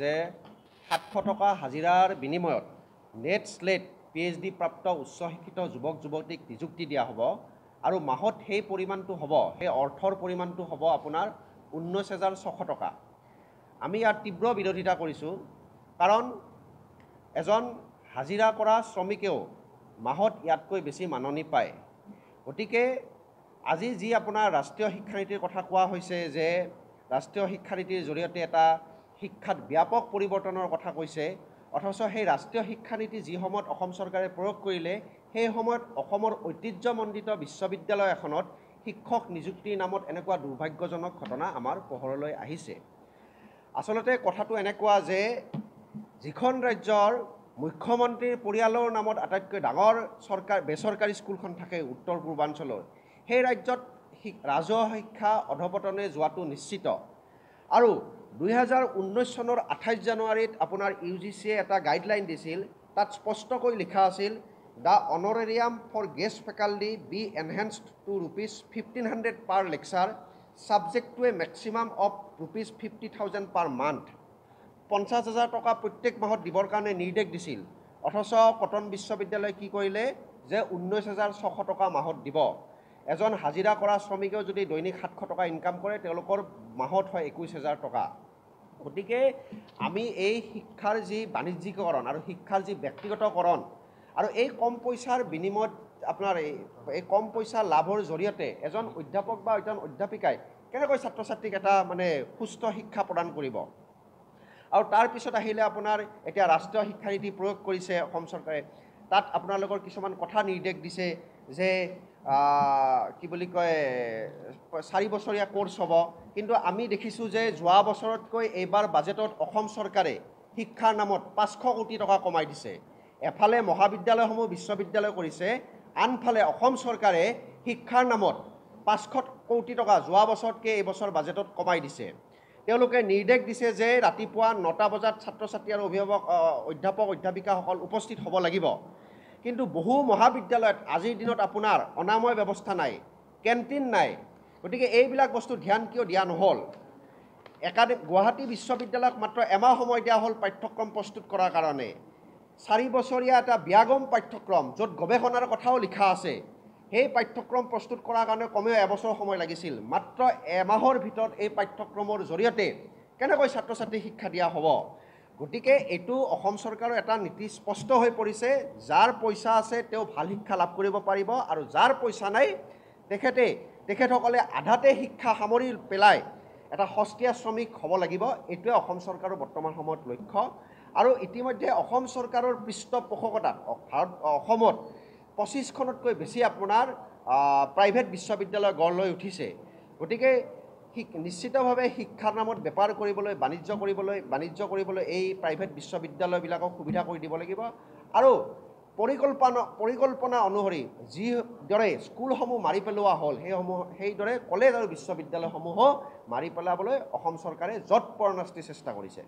যে 700 টকা হাজিৰাৰ বিনিময়ত নেট স্লেট PhD প্ৰাপ্ত উচ্চ শিক্ষিত যুৱক যুৱতীক নিযুক্তি দিয়া হ'ব আৰু মাহত সেই পৰিমাণটো হ'ব, সেই অৰ্থৰ পৰিমাণটো হ'ব আপোনাৰ 19,600 টকা। আমি ইয়াৰ তীব্ৰ বিৰোধিতা কৰিছোঁ, কাৰণ এজন হাজিৰা কৰা শ্ৰমিকেও মাহত ইয়াতকৈ বেছি মাননি পায়। গতিকে আজি যি আপোনাৰ ৰাষ্ট্ৰীয় শিক্ষানীতিৰ কথা কোৱা হৈছে যে ৰাষ্ট্ৰীয় শিক্ষানীতিৰ জৰিয়তে এটা শিক্ষাত ব্যাপক পৰিৱৰ্তনৰ কথা কৈছে, অথচ সেই ৰাষ্ট্ৰীয় শিক্ষানীতি যি সময়ত অসম চৰকাৰে প্ৰয়োগ কৰিলে সেই সময়ত অসমৰ ঐতিহ্যমণ্ডিত বিশ্ববিদ্যালয় এখনত শিক্ষক নিযুক্তিৰ নামত এনেকুৱা দুৰ্ভাগ্যজনক ঘটনা আমাৰ পোহৰলৈ আহিছে। আচলতে কথাটো এনেকুৱা যে যিখন ৰাজ্যৰ মুখ্যমন্ত্ৰীৰ পৰিয়ালৰ নামত আটাইতকৈ ডাঙৰ বেচৰকাৰী স্কুলখন থাকে উত্তৰ পূৰ্বাঞ্চলৰ, সেই ৰাজ্যত ৰাজহুৱা শিক্ষা অধপতনে যোৱাটো নিশ্চিত। আৰু 2019 চনৰ 28 জানুৱাৰীত আপোনাৰ UGCয়ে এটা গাইডলাইন দিছিল, তাত স্পষ্টকৈ লিখা আছিল the honorarium for guest faculty be enhanced to ₹1,500 per lecture subject to a maximum of ₹50,000 per month. 50,000 টকা প্ৰত্যেক মাহত দিবৰ কাৰণে নিৰ্দেশ দিছিল, অথচ কটন বিশ্ববিদ্যালয়ে কি কৰিলে যে 19,600 টকা মাহত দিব। এজন হাজিৰা কৰা শ্ৰমিকেও যদি দৈনিক 700 টকা ইনকাম কৰে তেওঁলোকৰ মাহত হয় 21,000 টকা। গতিকে আমি এই শিক্ষাৰ যি বাণিজ্যিকৰণ আৰু শিক্ষাৰ যি ব্যক্তিগতকৰণ আৰু এই কম পইচাৰ বিনিময়ত আপোনাৰ এই কম পইচা লাভৰ জৰিয়তে এজন অধ্যাপক বা এজন অধ্যাপিকাই কেনেকৈ ছাত্ৰ ছাত্ৰীক এটা সুস্থ শিক্ষা প্ৰদান কৰিব। আৰু তাৰপিছত আহিলে আপোনাৰ এতিয়া ৰাষ্ট্ৰীয় শিক্ষানীতি প্ৰয়োগ কৰিছে অসম চৰকাৰে, তাত আপোনালোকৰ কিছুমান কথা নিৰ্দেশ দিছে যে কি বুলি কয় 4 বছৰীয়া কোৰ্চ হ'ব, কিন্তু আমি দেখিছোঁ যে যোৱা বছৰতকৈ এইবাৰ বাজেটত অসম চৰকাৰে শিক্ষাৰ নামত 500 কোটি টকা কমাই দিছে। এফালে মহাবিদ্যালয়সমূহ বিশ্ববিদ্যালয় কৰিছে, আনফালে অসম চৰকাৰে শিক্ষাৰ নামত 500 কোটি টকা যোৱা বছৰতকৈ এইবছৰ বাজেটত কমাই দিছে। তেওঁলোকে নিৰ্দেশ দিছে যে ৰাতিপুৱা 9টা বজাত ছাত্ৰ ছাত্ৰী আৰু অধ্যাপক অধ্যাপিকাসকল উপস্থিত হ'ব লাগিব, কিন্তু বহু মহাবিদ্যালয়ত আজিৰ দিনত আপোনাৰ অনাময় ব্যৱস্থা নাই, কেণ্টিন নাই। গতিকে এইবিলাক বস্তু ধ্যান কিয় দিয়া নহ'ল? গুৱাহাটী বিশ্ববিদ্যালয়ক মাত্ৰ এমাহ সময় দিয়া হ'ল পাঠ্যক্ৰম প্ৰস্তুত কৰাৰ কাৰণে। 4 বছৰীয়া এটা ব্যাগম পাঠ্যক্ৰম য'ত গৱেষণাৰ কথাও লিখা আছে, সেই পাঠ্যক্ৰম প্ৰস্তুত কৰাৰ কাৰণে কমেও এবছৰ সময় লাগিছিল। মাত্ৰ এমাহৰ ভিতৰত এই পাঠ্যক্ৰমৰ জৰিয়তে কেনেকৈ ছাত্ৰ ছাত্ৰীক শিক্ষা দিয়া হ'ব? গতিকে এইটো অসম চৰকাৰৰ এটা নীতি স্পষ্ট হৈ পৰিছে, যাৰ পইচা আছে তেওঁ ভাল শিক্ষা লাভ কৰিব পাৰিব, আৰু যাৰ পইচা নাই তেখেতসকলে আধাতে শিক্ষা সামৰি পেলাই এটা সস্তীয়া শ্ৰমিক হ'ব লাগিব। এইটোৱে অসম চৰকাৰৰ বৰ্তমান সময়ত লক্ষ্য। আৰু ইতিমধ্যে অসম চৰকাৰৰ পৃষ্ঠপোষকতাত অসমত 25খনতকৈ বেছি আপোনাৰ প্ৰাইভেট বিশ্ববিদ্যালয় গঢ় লৈ উঠিছে। গতিকে নিশ্চিতভাৱে শিক্ষাৰ নামত বেপাৰ কৰিবলৈ বাণিজ্য কৰিবলৈ এই প্ৰাইভেট বিশ্ববিদ্যালয়বিলাকক সুবিধা কৰি দিব লাগিব। আৰু পৰিকল্পনা অনুসৰি যিদৰে স্কুলসমূহ মাৰি পেলোৱা হ'ল সেইদৰে কলেজ আৰু বিশ্ববিদ্যালয়সমূহো মাৰি পেলাবলৈ অসম চৰকাৰে যৎপৰোনাস্তি চেষ্টা কৰিছে।